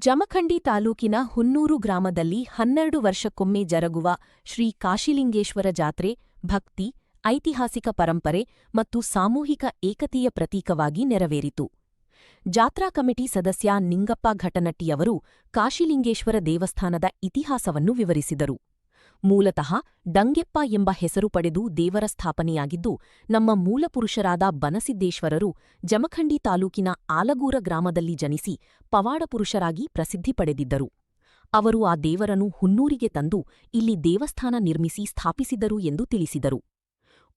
ಜಮಖಂಡಿ ತಾಲೂಕಿನ ಹುನ್ನೂರು ಗ್ರಾಮದಲ್ಲಿ 12 ವರ್ಷಕ್ಕೊಮ್ಮೆ ಜರುಗುವ ಶ್ರೀ ಕಾಶಿಲಿಂಗೇಶ್ವರ ಜಾತ್ರೆ ಭಕ್ತಿ, ಐತಿಹಾಸಿಕ ಪರಂಪರೆ ಮತ್ತು ಸಾಮೂಹಿಕ ಏಕತೆಯ ಪ್ರತೀಕವಾಗಿ ನೆರವೇರಿತು. ಜಾತ್ರಾ ಕಮಿಟಿ ಸದಸ್ಯ ನಿಂಗಪ್ಪ ಘಟನಟ್ಟಿಯವರು ಕಾಶಿಲಿಂಗೇಶ್ವರ ದೇವಸ್ಥಾನದ ಇತಿಹಾಸವನ್ನು ವಿವರಿಸಿದರು. ಮೂಲತಃ ಡಂಗೆಪ್ಪ ಎಂಬ ಹೆಸರು ಪಡೆದು ದೇವರ ಸ್ಥಾಪನೆಯಾಗಿದ್ದು, ನಮ್ಮ ಮೂಲಪುರುಷರಾದ ಬನಸಿದ್ದೇಶ್ವರರು ಜಮಖಂಡಿ ತಾಲೂಕಿನ ಆಲಗೂರ ಗ್ರಾಮದಲ್ಲಿ ಜನಿಸಿ ಪವಾಡಪುರುಷರಾಗಿ ಪ್ರಸಿದ್ಧಿ ಪಡೆದಿದ್ದರು. ಅವರು ಆ ದೇವರನ್ನು ಹುನ್ನೂರಿಗೆ ತಂದು ಇಲ್ಲಿ ದೇವಸ್ಥಾನ ನಿರ್ಮಿಸಿ ಸ್ಥಾಪಿಸಿದರು ಎಂದು ತಿಳಿಸಿದರು.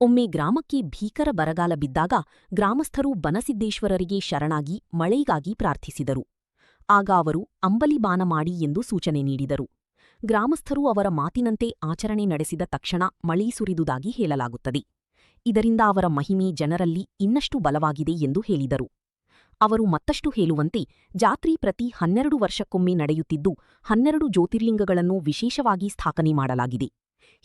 ಒಮ್ಮೆ ಗ್ರಾಮಕ್ಕೆ ಭೀಕರ ಬರಗಾಲ ಬಿದ್ದಾಗ ಗ್ರಾಮಸ್ಥರು ಬನಸಿದ್ದೇಶ್ವರರಿಗೆ ಶರಣಾಗಿ ಮಳೆಗಾಗಿ ಪ್ರಾರ್ಥಿಸಿದರು. ಆಗ ಅವರು ಅಂಬಲಿಬಾನ ಮಾಡಿ ಎಂದು ಸೂಚನೆ ನೀಡಿದರು. ಗ್ರಾಮಸ್ಥರು ಅವರ ಮಾತಿನಂತೆ ಆಚರಣೆ ನಡೆಸಿದ ತಕ್ಷಣ ಮಳೆ ಸುರಿದುದಾಗಿ ಹೇಳಲಾಗುತ್ತದೆ. ಇದರಿಂದ ಅವರ ಮಹಿಮೆ ಜನರಲ್ಲಿ ಇನ್ನಷ್ಟು ಬಲವಾಗಿದೆ ಎಂದು ಹೇಳಿದರು. ಅವರು ಮತ್ತಷ್ಟು ಹೇಳುವಂತೆ ಜಾತ್ರೆ ಪ್ರತಿ 12 ವರ್ಷಕ್ಕೊಮ್ಮೆ ನಡೆಯುತ್ತಿದ್ದು 12 ಜ್ಯೋತಿರ್ಲಿಂಗಗಳನ್ನು ವಿಶೇಷವಾಗಿ ಸ್ಥಾಪನೆ ಮಾಡಲಾಗಿದೆ.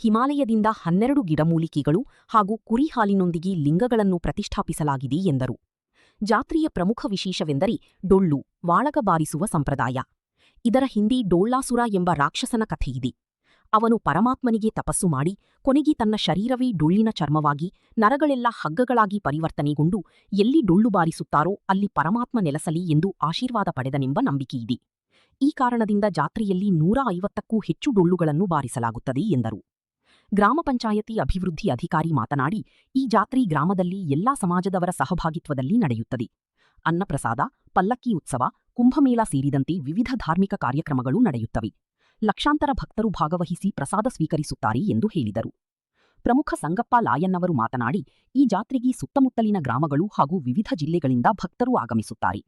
ಹಿಮಾಲಯದಿಂದ 12 ಗಿಡಮೂಲಿಕೆಗಳು ಹಾಗೂ ಕುರಿ ಹಾಲಿನೊಂದಿಗೆ ಲಿಂಗಗಳನ್ನು ಪ್ರತಿಷ್ಠಾಪಿಸಲಾಗಿದೆ ಎಂದರು. ಜಾತ್ರೆಯ ಪ್ರಮುಖ ವಿಶೇಷವೆಂದರೆ ಡೊಳ್ಳು, ವಾಳಗ ಬಾರಿಸುವ ಸಂಪ್ರದಾಯ. ಇದರ ಹಿಂದೆ ಡೋಳ್ಳಾಸುರ ಎಂಬ ರಾಕ್ಷಸನ ಕಥೆಯಿದೆ. ಅವನು ಪರಮಾತ್ಮನಿಗೆ ತಪಸ್ಸು ಮಾಡಿ ಕೊನೆಗೆ ತನ್ನ ಶರೀರವೇ ಡೊಳ್ಳಿನ ಚರ್ಮವಾಗಿ ನರಗಳೆಲ್ಲ ಹಗ್ಗಗಳಾಗಿ ಪರಿವರ್ತನೆಗೊಂಡು ಎಲ್ಲಿ ಡೊಳ್ಳು ಬಾರಿಸುತ್ತಾರೋ ಅಲ್ಲಿ ಪರಮಾತ್ಮ ನೆಲೆಸಲಿ ಎಂದು ಆಶೀರ್ವಾದ ಪಡೆದನೆಂಬ ನಂಬಿಕೆಯಿದೆ. ಈ ಕಾರಣದಿಂದ ಜಾತ್ರೆಯಲ್ಲಿ 150ಕ್ಕೂ ಹೆಚ್ಚು ಡೊಳ್ಳುಗಳನ್ನು ಬಾರಿಸಲಾಗುತ್ತದೆ ಎಂದರು. ಗ್ರಾಮ ಪಂಚಾಯತಿ ಅಭಿವೃದ್ಧಿ ಅಧಿಕಾರಿ ಮಾತನಾಡಿ, ಈ ಜಾತ್ರೆ ಗ್ರಾಮದಲ್ಲಿ ಎಲ್ಲಾ ಸಮಾಜದವರ ಸಹಭಾಗಿತ್ವದಲ್ಲಿ ನಡೆಯುತ್ತದೆ. ಅನ್ನಪ್ರಸಾದ, ಪಲ್ಲಕ್ಕಿ ಉತ್ಸವ, ಕುಂಭಮೇಳ ಸೇರಿದಂತೆ ವಿವಿಧ ಧಾರ್ಮಿಕ ಕಾರ್ಯಕ್ರಮಗಳು ನಡೆಯುತ್ತವೆ. ಲಕ್ಷಾಂತರ ಭಕ್ತರು ಭಾಗವಹಿಸಿ ಪ್ರಸಾದ ಸ್ವೀಕರಿಸುತ್ತಾರೆ ಎಂದು ಹೇಳಿದರು. ಪ್ರಮುಖ ಸಂಗಪ್ಪ ಲಾಯನ್ನವರು ಮಾತನಾಡಿ, ಈ ಜಾತ್ರೆಗೆ ಸುತ್ತಮುತ್ತಲಿನ ಗ್ರಾಮಗಳು ಹಾಗೂ ವಿವಿಧ ಜಿಲ್ಲೆಗಳಿಂದ ಭಕ್ತರು ಆಗಮಿಸುತ್ತಾರೆ.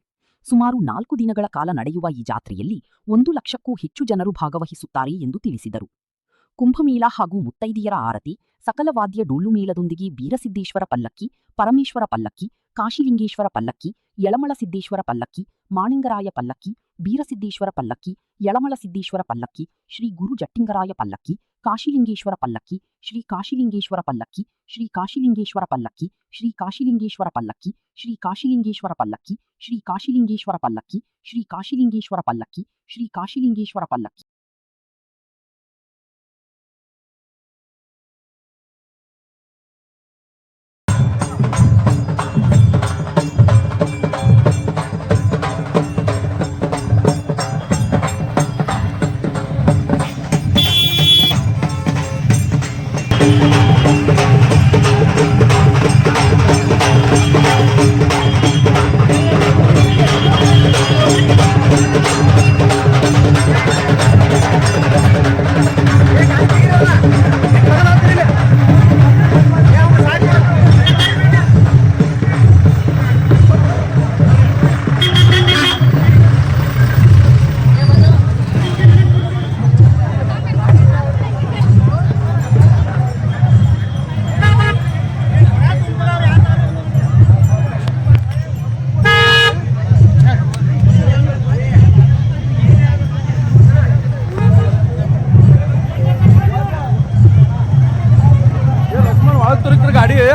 ಸುಮಾರು 4 ದಿನಗಳ ಕಾಲ ನಡೆಯುವ ಈ ಜಾತ್ರೆಯಲ್ಲಿ 1 ಲಕ್ಷಕ್ಕೂ ಹೆಚ್ಚು ಜನರು ಭಾಗವಹಿಸುತ್ತಾರೆ ಎಂದು ತಿಳಿಸಿದರು. ಕುಂಭಮೇಳ ಹಾಗೂ ಮುತ್ತೈದೆಯರ ಆರತಿ, ಸಕಲ ವಾದ್ಯ ಡೊಳ್ಳು ಮೇಳದೊಂದಿಗೆ ಬೀರಸಿದ್ದೇಶ್ವರ ಪಲ್ಲಕ್ಕಿ, ಪರಮೇಶ್ವರ ಪಲ್ಲಕ್ಕಿ, ಕಾಶಿಲಿಂಗೇಶ್ವರ ಪಲ್ಲಕ್ಕಿ, ಯಳಮಳಸಿದ್ದೇಶ್ವರ ಪಲ್ಲಕ್ಕಿ, ಮಾಣಿಂಗರಾಯ ಪಲ್ಲಕ್ಕಿ, ಬೀರಸಿದ್ದೇಶ್ವರ ಪಲ್ಲಕ್ಕಿ, ಯಳಮಳಸಿದ್ದೇಶ್ವರ ಪಲ್ಲಕ್ಕಿ, ಶ್ರೀ ಗುರು ಜಟ್ಟಿಂಗರಾಯ ಪಲ್ಲಕ್ಕಿ, ಕಾಶಿಲಿಂಗೇಶ್ವರ ಪಲ್ಲಕ್ಕಿ, ಶ್ರೀ ಕಾಶಿಲಿಂಗೇಶ್ವರ ಪಲ್ಲಕ್ಕಿ, ಶ್ರೀ ಕಾಶಿಲಿಂಗೇಶ್ವರ ಪಲ್ಲಕ್ಕಿ, ಶ್ರೀ ಕಾಶಿಲಿಂಗೇಶ್ವರ ಪಲ್ಲಕ್ಕಿ, ಶ್ರೀ ಕಾಶಿಲಿಂಗೇಶ್ವರ ಪಲ್ಲಕ್ಕಿ, ಶ್ರೀ ಕಾಶಿಲಿಂಗೇಶ್ವರ ಪಲ್ಲಕ್ಕಿ, ಶ್ರೀ ಕಾಶಿಲಿಂಗೇಶ್ವರ ಪಲ್ಲಕ್ಕಿ, ಶ್ರೀ ಕಾಶಿಲಿಂಗೇಶ್ವರ ಪಲ್ಲಕ್ಕಿ. गाड़ी है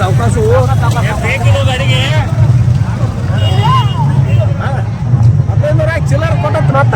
सावकाश ಗಾಡಿಗೆ ಚಿಲ್ಲರ್ ಕೊಟ್ಟ ಮತ್ತ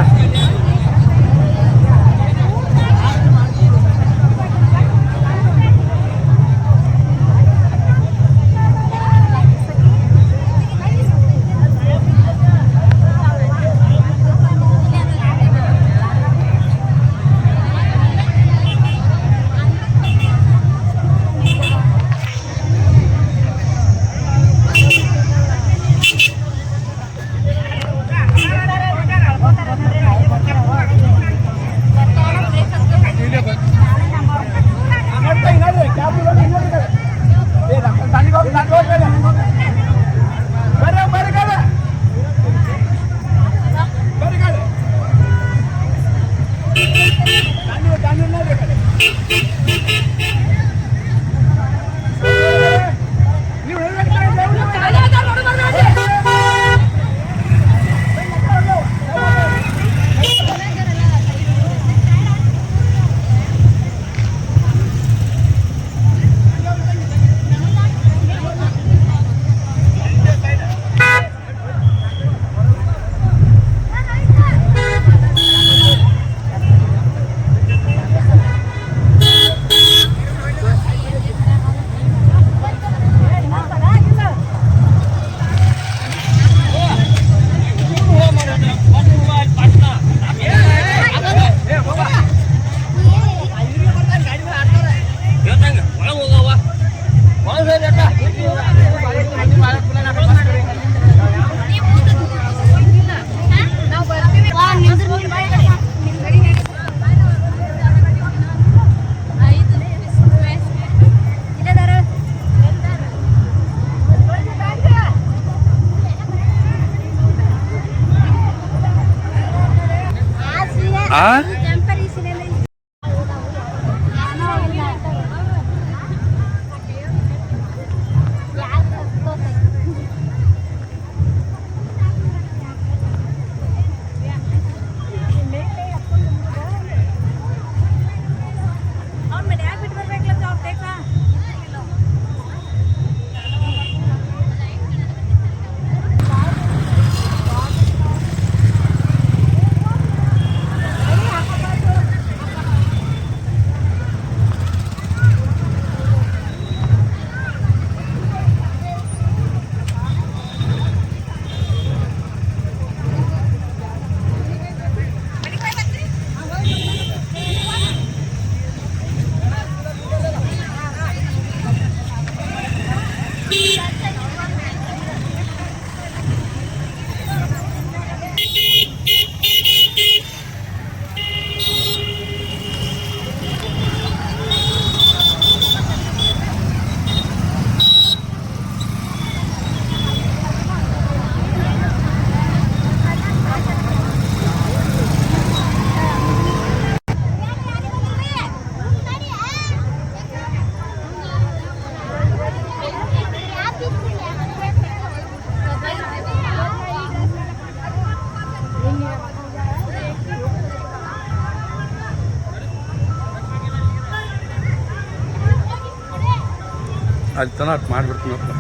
ಅಲ್ಲಿ ತನಕ ಮಾಡಿಬಿಡ್ತೀನಪ್ಪ.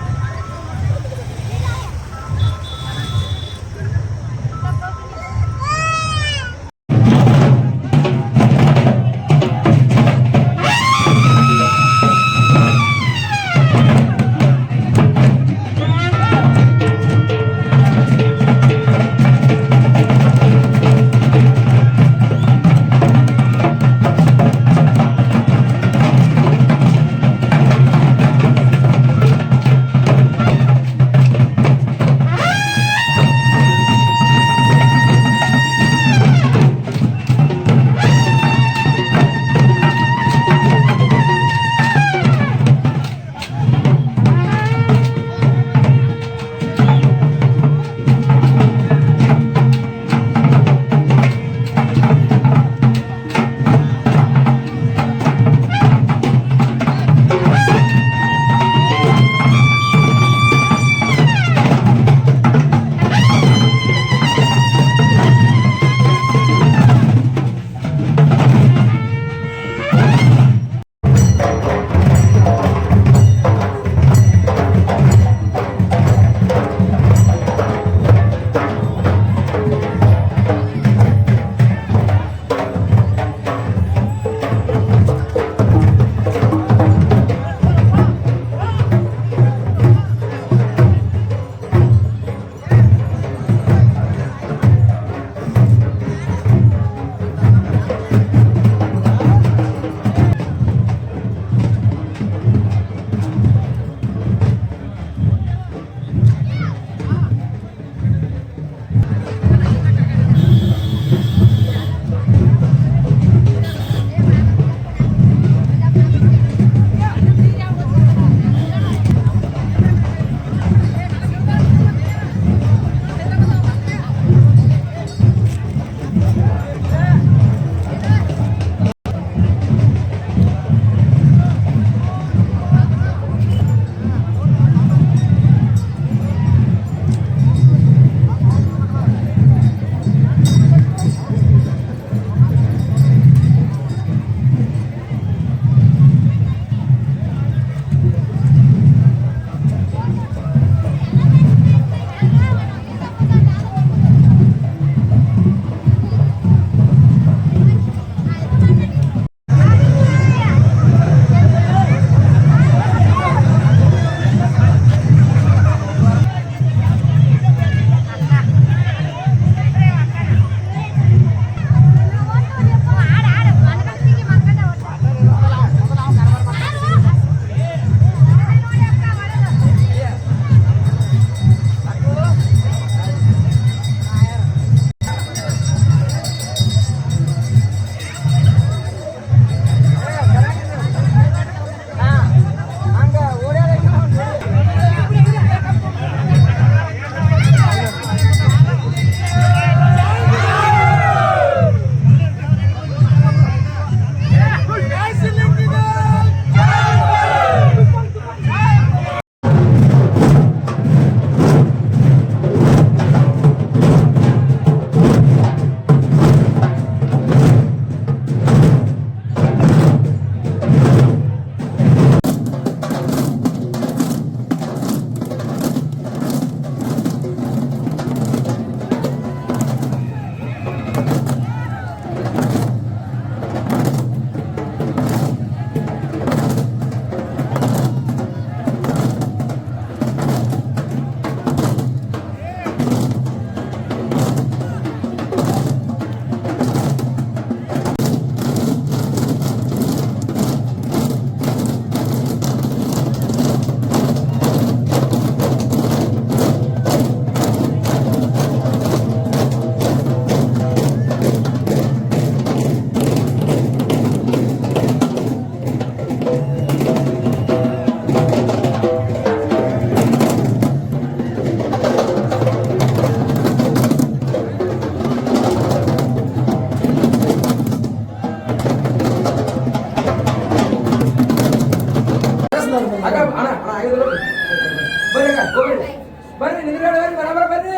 ಬರ್ರಿ ನಿಂತ್ಕೊಳ್ಳಿ ಬರಬರ ಬರ್ರಿ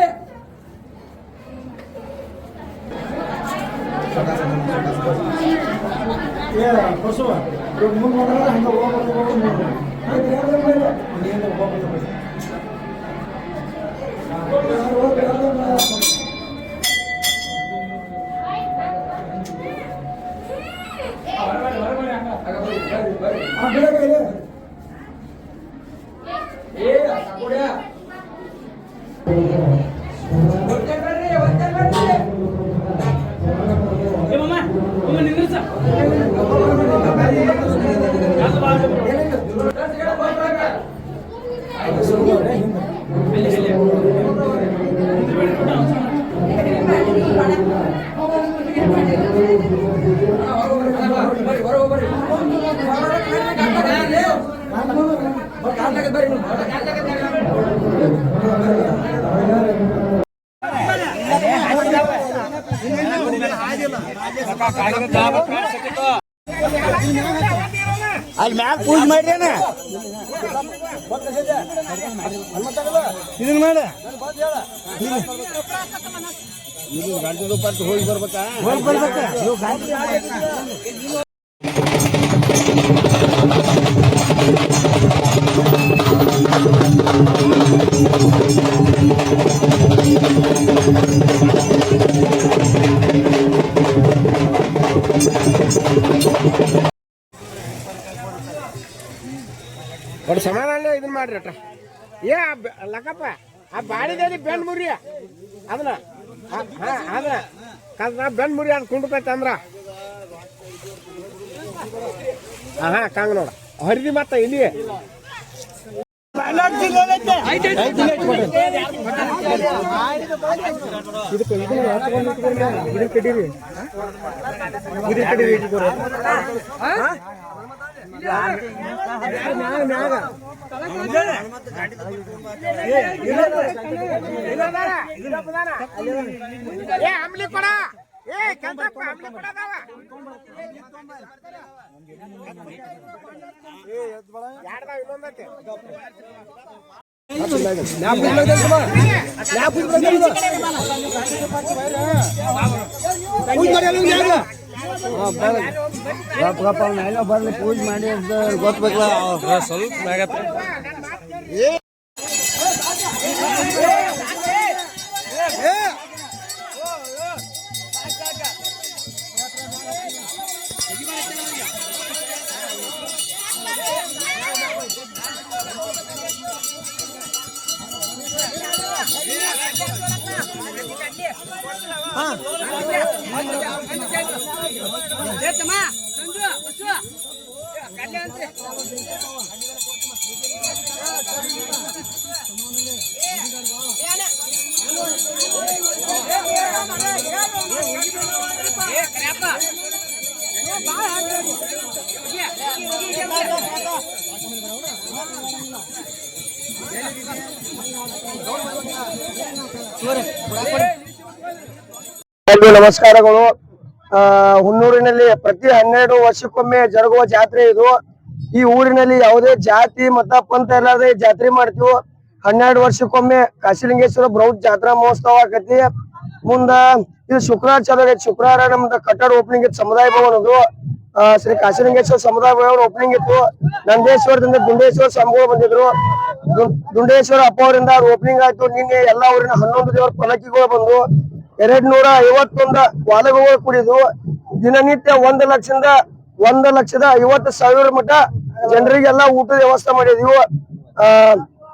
ಬಸವ ಮುಂದೆ ಹಂಗೆ ಅಲ್ಲಿ ಮ್ಯಾಲ ಪೂಜೆ ಮಾಡ್ರೇನ ಇದನ್ನ ಮಾಡ ಇದು ಗಂಟೆ ರೂಪಾಯಿ ಹೋಗಿ ಬರ್ಬೇಕಾ ಸಮಾನ ಇದನ್ನ ಮಾಡ್ರಿ ಅಟ್ಟ ಏ ಲಕ್ಕಪ್ಪ ಆ ಬಾಡಿದೇದಿ ಬೆಂಡ್ ಮುರಿ ಅದನ್ನ ಅದನ್ನ ಬೆಂಡ್ ಮುರಿ ಅದ್ ಕುಂಡ್ತೈತೆ ಅಂದ್ರ ಕಂಗ ನೋಡ ಹರಿದಿ ಮತ್ತ ಇಲ್ಲಿ ಅಂಬ್ಲಿ ಕೊಡ ಬರ್ಲಿ ಪೂಜೆ ಮಾಡಿ ಗೊತ್ತಬೇಕಲ್ಲ ಸ್ವಲ್ಪ ಆಗತ್ತೆ ನಮಸ್ಕಾರಗಳು. ಹುನ್ನೂರಿನಲ್ಲಿ ಪ್ರತಿ 12 ವರ್ಷಕ್ಕೊಮ್ಮೆ ಜರುಗುವ ಜಾತ್ರೆ ಇದು. ಈ ಊರಿನಲ್ಲಿ ಯಾವುದೇ ಜಾತಿ ಮತ ಪಂಥ ಇಲ್ಲದೆ ಜಾತ್ರೆ ಮಾಡ್ತೀವಿ. 12 ವರ್ಷಕ್ಕೊಮ್ಮೆ ಕಾಶಿಲಿಂಗೇಶ್ವರ ಬೃಹತ್ ಜಾತ್ರಾ ಮಹೋತ್ಸವ ಆಕತಿ. ಮುಂದ ಇದು ಶುಕ್ರವಾರ ಚಾಲು ಆಗೈತಿ. ಶುಕ್ರವಾರ ನಮ್ದು ಕಟ್ಟಡ ಓಪನಿಂಗ್ ಇತ್ತು. ಸಮುದಾಯ ಭವನದು ಶ್ರೀ ಕಾಶಿಲಿಂಗೇಶ್ವರ ಸಮುದಾಯ ಭವನ ಓಪನಿಂಗ್ ಇತ್ತು. ನಂದೇಶ್ವರದಿಂದ ದುಂಡೇಶ್ವರ ಸ್ವಾಮಿಗಳು ಬಂದಿದ್ರು. ದುಂಡೇಶ್ವರ ಅಪ್ಪ ಅವರಿಂದ ಓಪನಿಂಗ್ ಆಯ್ತು. ನಿನ್ನೆ ಎಲ್ಲಾ ಊರಿನ 11 ದೇವರ ಪಲಕಿಗಳು ಬಂದು 251 ವಾಲಗಳು ಕುಡಿದು ದಿನನಿತ್ಯ 1,50,000 ಮಟ್ಟ ಜನರಿಗೆಲ್ಲ ಊಟದ ವ್ಯವಸ್ಥೆ ಮಾಡಿದೀವಿ.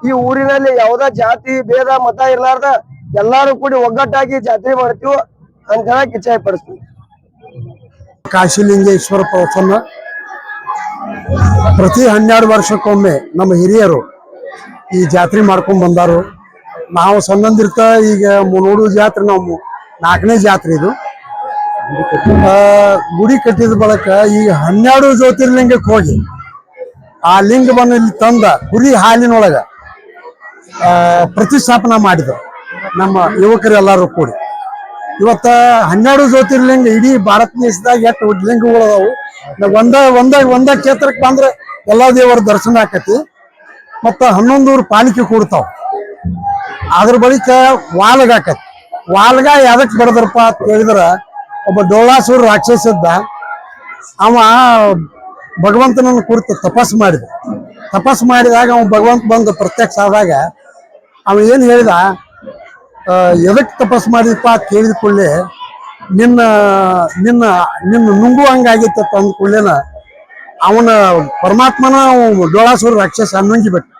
ಈ ಊರಿನಲ್ಲಿ ಯಾವುದೇ ಜಾತಿ ಭೇದ ಮತ ಇರ್ಲಾರ್ದ ಎಲ್ಲಾರು ಕೂಡಿ ಒಗ್ಗಟ್ಟಾಗಿ ಜಾತ್ರೆ ಮಾಡ್ತೀವಿ ಅಂತ ಹೇಳಕ್ ಇಚ್ಛೆ ಪಡಿಸ್ತೀವಿ. ಕಾಶಿಲಿಂಗೇಶ್ವರ ಪ್ರಸನ್ನ ಪ್ರತಿ 12 ವರ್ಷಕ್ಕೊಮ್ಮೆ ನಮ್ಮ ಹಿರಿಯರು ಈ ಜಾತ್ರೆ ಮಾಡ್ಕೊಂಡ್ ಬಂದಾರು. ನಾವು ಸಣ್ಣಂದಿರ್ತ ಈಗ ನೋಡು ಜಾತ್ರೆ ನಾವು 4ನೇ ಜಾತ್ರೆ ಇದು. ಗುಡಿ ಕಟ್ಟಿದ ಬಳಕ ಈಗ 12 ಜ್ಯೋತಿರ್ಲಿಂಗಕ್ಕೆ ಹೋಗಿ ಆ ಲಿಂಗವನ್ನು ಇಲ್ಲಿ ತಂದ ಕುರಿ ಹಾಲಿನೊಳಗ ಪ್ರತಿಷ್ಠಾಪನಾ ಮಾಡಿದ್ರು ನಮ್ಮ ಯುವಕರೆಲ್ಲರೂ ಕೂಡಿ. ಇವತ್ತ 12 ಜ್ಯೋತಿರ್ಲಿಂಗ ಇಡೀ ಭಾರತ ದೇಶದಾಗ ಎಷ್ಟು ಲಿಂಗಗಳು ಅದಾವು. ಒಂದ ಕ್ಷೇತ್ರಕ್ಕೆ ಬಂದ್ರೆ ಎಲ್ಲಾ ದೇವರ ದರ್ಶನ ಆಕತಿ. ಮತ್ತ 11 ಪಾಲಿಕೆ ಕೂಡ್ತಾವ. ಅದ್ರ ಬಳಿಕ ವಾಲ್ಗ ಆಕತ್. ವಾಲ್ಗ ಯಾವ್ದಕ್ ಬಡದ್ರಪ್ಪ ಅಂತ ಹೇಳಿದ್ರ, ಒಬ್ಬ ಡೋಳಾಸುರ ರಾಕ್ಷಸದ್ದ, ಅವ ಭಗವಂತನನ್ನು ಕುರಿತು ತಪಸ್ ಮಾಡಿದಾಗ ಅವ ಭಗವಂತ ಬಂದು ಪ್ರತ್ಯಕ್ಷ ಆದಾಗ ಅವ ಏನ್ ಹೇಳಿದ, ಎದಕ್ ತಪಸ್ ಮಾಡಿದಪ್ಪ ಅಂತ ಕೇಳಿದ ಕೂಡಲೇ ನಿನ್ನ ನಿನ್ನ ನಿನ್ನ ನುಂಗು ಹಂಗಾಗಿತ್ತು ಅಂದ ಕೂಡಲೇನ ಅವನ ಪರಮಾತ್ಮನ ಡೋಳಾಸುರ ರಾಕ್ಷಸ ನುಂಗಿಬಿಟ್ಟು.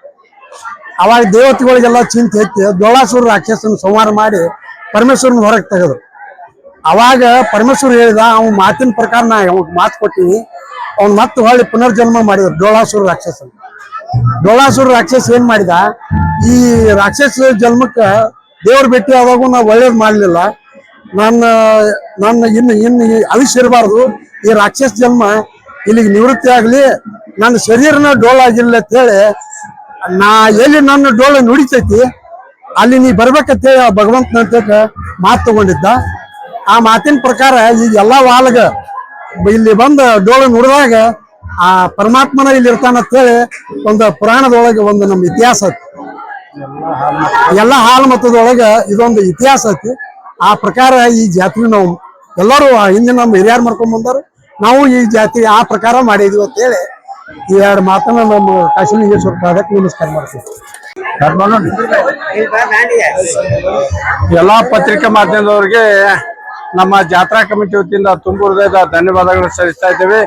ಅವಾಗ ದೇವತೆಗಳಿಗೆಲ್ಲ ಚಿಂತೆ ಎತ್ತಿ ಡೋಳಾಸುರ ರಾಕ್ಷಸನ ಸಂಹಾರ ಮಾಡಿ ಪರಮೇಶ್ವರನ ಹೊರಗೆ ತೆಗೆದ್ರು. ಅವಾಗ ಪರಮೇಶ್ವರ ಹೇಳಿದ, ಅವ್ನ ಮಾತಿನ ಪ್ರಕಾರ ನಾ ಅವ್ನಿಗೆ ಮಾತು ಕೊಟ್ಟಿನಿ, ಅವ್ನು ಮತ್ತೆ ಹೊಳ್ಳಿ ಪುನರ್ಜನ್ಮ ಮಾಡಿದ್ರು ಡೋಳಾಸುರ ರಾಕ್ಷಸನ. ಡೋಳಾಸುರ ರಾಕ್ಷಸ ಏನ್ ಮಾಡಿದ, ಈ ರಾಕ್ಷಸ ಜನ್ಮಕ್ಕ ದೇವ್ರ ಭೇಟಿ ಆದಾಗೂ ನಾ ಒಳ್ಳೇದ್ ಮಾಡ್ಲಿಲ್ಲ, ನನ್ನ ಇನ್ನು ಆಯುಷ್ಯ ಇರಬಾರ್ದು, ಈ ರಾಕ್ಷಸ ಜನ್ಮ ಇಲ್ಲಿಗೆ ನಿವೃತ್ತಿ ಆಗ್ಲಿ, ನನ್ನ ಶರೀರನ ಡೋಳಾಗಿಲ್ಲ ಅಂತ ಹೇಳಿ, ನಾ ಎಲ್ಲಿ ನನ್ನ ಡೋಳ ನುಡಿತೈತಿ ಅಲ್ಲಿ ನೀ ಬರ್ಬೇಕಂತೇಳಿ ಆ ಭಗವಂತನ ಮಾತು ತಗೊಂಡಿದ್ದ. ಆ ಮಾತಿನ ಪ್ರಕಾರ ಈಗ ಎಲ್ಲಾ ವಾಲ್ಗ ಇಲ್ಲಿ ಬಂದ ಡೋಳ ನುಡಿದಾಗ ಆ ಪರಮಾತ್ಮನ ಇಲ್ಲಿ ಇರ್ತಾನ ಅಂತೇಳಿ ಒಂದು ಪುರಾಣದೊಳಗೆ ಒಂದು ನಮ್ಮ ಇತಿಹಾಸ ಐತಿ. ಎಲ್ಲ ಹಾಲು ಮತದೊಳಗ ಇದೊಂದು ಇತಿಹಾಸ ಐತಿ. ಆ ಪ್ರಕಾರ ಈ ಜಾತ್ರೆ ನಾವು ಎಲ್ಲರೂ ಹಿಂದೆ ನಮ್ಮ ಹಿರಿಯರು ಮಾಡ್ಕೊಂಡ್ ಬಂದರು, ನಾವು ಈ ಜಾತಿ ಆ ಪ್ರಕಾರ ಮಾಡಿದ್ವಿ ಅಂತ ಹೇಳಿ ಈ ಎರಡು ಮಾತನ್ನ ನಮ್ಮ ಕಾಶಿಲಿಂಗೇಶ್ವರ ಪಾದಕ್ಕೆ ನಮಸ್ಕಾರ ಮಾಡ್ತೀವಿ. ಎಲ್ಲಾ ಪತ್ರಿಕಾ ಮಾಧ್ಯಮದವರಿಗೆ ನಮ್ಮ ಜಾತ್ರಾ ಕಮಿಟಿ ವತಿಯಿಂದ ತುಂಬ ಹೃದಯದ ಧನ್ಯವಾದಗಳು ಸಲ್ಲಿಸ್ತಾ ಇದ್ದೇವೆ.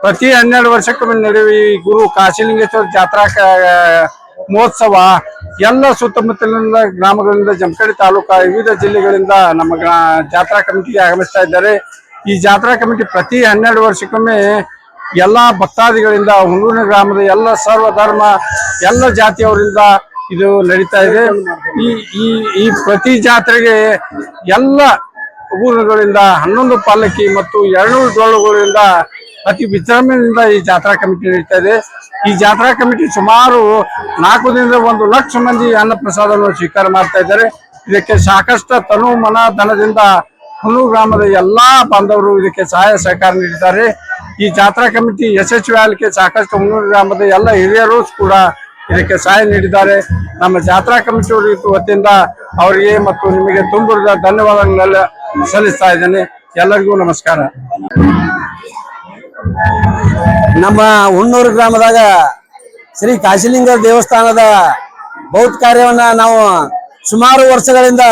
ಪ್ರತಿ 12 ವರ್ಷಕ್ಕೊಮ್ಮೆ ನಡೆಯುವ ಈ ಗುರು ಕಾಶಿಲಿಂಗೇಶ್ವರ ಜಾತ್ರಾ ಮಹೋತ್ಸವ ಎಲ್ಲ ಸುತ್ತಮುತ್ತಲಿನ ಗ್ರಾಮಗಳಿಂದ, ಜಮಖಂಡಿ ತಾಲೂಕಾ ವಿವಿಧ ಜಿಲ್ಲೆಗಳಿಂದ ನಮ್ಮ ಜಾತ್ರಾ ಕಮಿಟಿಗೆ ಆಗಮಿಸ್ತಾ ಇದ್ದಾರೆ. ಈ ಜಾತ್ರಾ ಕಮಿಟಿ ಪ್ರತಿ 12 ವರ್ಷಕ್ಕೊಮ್ಮೆ ಎಲ್ಲಾ ಭಕ್ತಾದಿಗಳಿಂದ, ಹುಣೂರಿನ ಗ್ರಾಮದ ಎಲ್ಲ ಸರ್ವ ಧರ್ಮ ಎಲ್ಲ ಜಾತಿಯವರಿಂದ ಇದು ನಡೀತಾ ಇದೆ. ಈ ಪ್ರತಿ ಜಾತ್ರೆಗೆ ಎಲ್ಲ ಊರುಗಳಿಂದ 11 ಪಾಲಕಿ ಮತ್ತು 200 ಡೊಳ್ಳುಗಳಿಂದ ಅತಿ ವಿಜೃಂಭಣೆಯಿಂದ ಈ ಜಾತ್ರಾ ಕಮಿಟಿ ನಡೀತಾ ಇದೆ. ಈ ಜಾತ್ರಾ ಕಮಿಟಿ ಸುಮಾರು 4 ದಿನದ 1 ಲಕ್ಷ ಮಂದಿ ಅನ್ನ ಪ್ರಸಾದವನ್ನು ಸ್ವೀಕಾರ ಮಾಡ್ತಾ ಇದ್ದಾರೆ. ಇದಕ್ಕೆ ಸಾಕಷ್ಟು ತನು ಮನ ಧನದಿಂದ ಹುಣೂರು ಗ್ರಾಮದ ಎಲ್ಲಾ ಬಾಂಧವರು ಇದಕ್ಕೆ ಸಹಾಯ ಸಹಕಾರ ನೀಡಿದ್ದಾರೆ. ಈ ಜಾತ್ರಾ ಕಮಿಟಿ ಯಶಸ್ವಿ ಆಗಲಿಕ್ಕೆ ಸಾಕಷ್ಟು ಹುಣೂರು ಗ್ರಾಮದ ಎಲ್ಲ ಹಿರಿಯರು ಕೂಡ ಇದಕ್ಕೆ ಸಹಾಯ ನೀಡಿದ್ದಾರೆ. ನಮ್ಮ ಜಾತ್ರಾ ಕಮಿಟಿ ವತಿಯಿಂದ ಅವರಿಗೆ ಮತ್ತು ನಿಮಗೆ ತುಂಬ ಧನ್ಯವಾದಗಳೆಲ್ಲ ಸಲ್ಲಿಸ್ತಾ ಇದ್ದೇನೆ. ಎಲ್ಲರಿಗೂ ನಮಸ್ಕಾರ. ನಮ್ಮ ಹುಣ್ಣೂರು ಗ್ರಾಮದಾಗ ಶ್ರೀ ಕಾಶಿಲಿಂಗ ದೇವಸ್ಥಾನದ ಬೌದ್ಧ ಕಾರ್ಯವನ್ನ ನಾವು ಸುಮಾರು ವರ್ಷಗಳಿಂದ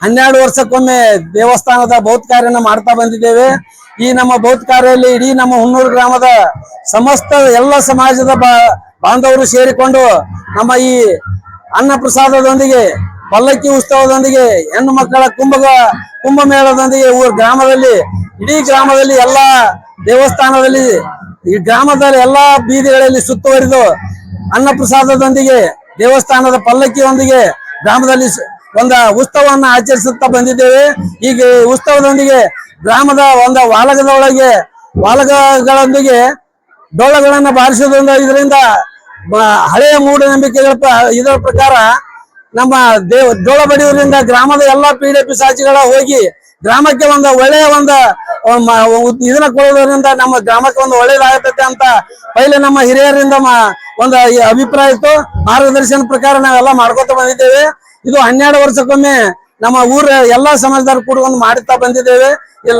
12 ವರ್ಷಕ್ಕೊಮ್ಮೆ ದೇವಸ್ಥಾನದ ಬೌದ್ಧ ಕಾರ್ಯನ ಮಾಡ್ತಾ ಬಂದಿದ್ದೇವೆ. ಈ ನಮ್ಮ ಬೌದ್ಧ ಕಾರ್ಯದಲ್ಲಿ ಇಡೀ ನಮ್ಮ ಹುಣ್ಣೂರು ಗ್ರಾಮದ ಸಮಸ್ತ ಎಲ್ಲ ಸಮಾಜದ ಬಾಂಧವರು ಸೇರಿಕೊಂಡು ನಮ್ಮ ಈ ಅನ್ನ ಪ್ರಸಾದದೊಂದಿಗೆ, ಪಲ್ಲಕ್ಕಿ ಉತ್ಸವದೊಂದಿಗೆ, ಹೆಣ್ಣು ಮಕ್ಕಳ ಕುಂಭಮೇಳದೊಂದಿಗೆ ಗ್ರಾಮದಲ್ಲಿ ಇಡೀ ಗ್ರಾಮದಲ್ಲಿ ಎಲ್ಲ ದೇವಸ್ಥಾನದಲ್ಲಿ ಈ ಗ್ರಾಮದಲ್ಲಿ ಎಲ್ಲಾ ಬೀದಿಗಳಲ್ಲಿ ಸುತ್ತುವರಿದು ಅನ್ನ ಪ್ರಸಾದದೊಂದಿಗೆ, ದೇವಸ್ಥಾನದ ಪಲ್ಲಕ್ಕಿಯೊಂದಿಗೆ ಗ್ರಾಮದಲ್ಲಿ ಒಂದು ಉತ್ಸವವನ್ನು ಆಚರಿಸುತ್ತಾ ಬಂದಿದ್ದೇವೆ. ಈಗ ಉತ್ಸವದೊಂದಿಗೆ ಗ್ರಾಮದ ಒಂದು ವಾಲಗಳೊಂದಿಗೆ ಡೊಳ್ಳಗಳನ್ನು ಬಾರಿಸುವುದರಿಂದ ಇದರಿಂದ ಹಳೆಯ ಮೂಢನಂಬಿಕೆಗಳ ಇದರ ಪ್ರಕಾರ ನಮ್ಮ ಡೊಳ್ಳ ಬಡಿಯೋದ್ರಿಂದ ಗ್ರಾಮದ ಎಲ್ಲಾ ಪೀಡೆ ಪಿಶಾಚಿಗಳ ಹೋಗಿ ಗ್ರಾಮಕ್ಕೆ ಒಂದು ಒಳ್ಳೆಯ ಇದನ್ನ ಕೊಡೋದ್ರಿಂದ ನಮ್ಮ ಗ್ರಾಮಕ್ಕೆ ಒಂದು ಒಳ್ಳೇದಾಗತ್ತೆ ಅಂತ ಪೈಲೆ ನಮ್ಮ ಹಿರಿಯರಿಂದ ಒಂದು ಅಭಿಪ್ರಾಯ ಇತ್ತು. ಮಾರ್ಗದರ್ಶನ ಪ್ರಕಾರ ನಾವೆಲ್ಲ ಮಾಡ್ಕೊತ ಬಂದಿದ್ದೇವೆ. ಇದು 12 ವರ್ಷಕ್ಕೊಮ್ಮೆ ನಮ್ಮ ಊರ ಎಲ್ಲಾ ಸಮಾಜದವರು ಕೂಡಿಕೊಂಡು ಮಾಡುತ್ತಾ ಬಂದಿದ್ದೇವೆ.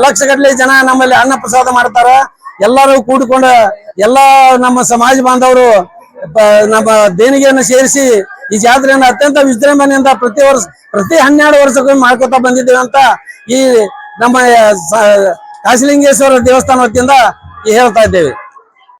ಲಕ್ಷಗಟ್ಟಲೆ ಜನ ನಮ್ಮಲ್ಲಿ ಅನ್ನ ಪ್ರಸಾದ ಮಾಡ್ತಾರ. ಎಲ್ಲರೂ ಕೂಡಿಕೊಂಡು ಎಲ್ಲಾ ನಮ್ಮ ಸಮಾಜ ಬಾಂಧವರು ನಮ್ಮ ದೇಣಿಗೆಯನ್ನು ಸೇರಿಸಿ ಈ ಜಾತ್ರೆಯನ್ನು ಅತ್ಯಂತ ವಿಜೃಂಭಣೆಯಿಂದ ಪ್ರತಿ 12 ವರ್ಷಕ್ಕೊಮ್ಮೆ ಮಾಡ್ಕೊತಾ ಬಂದಿದ್ದೇವೆ ಅಂತ ಈ ನಮ್ಮ ಕಾಶಿಲಿಂಗೇಶ್ವರ ದೇವಸ್ಥಾನ ವತಿಯಿಂದ ಹೇಳ್ತಾ ಇದ್ದೇವೆ.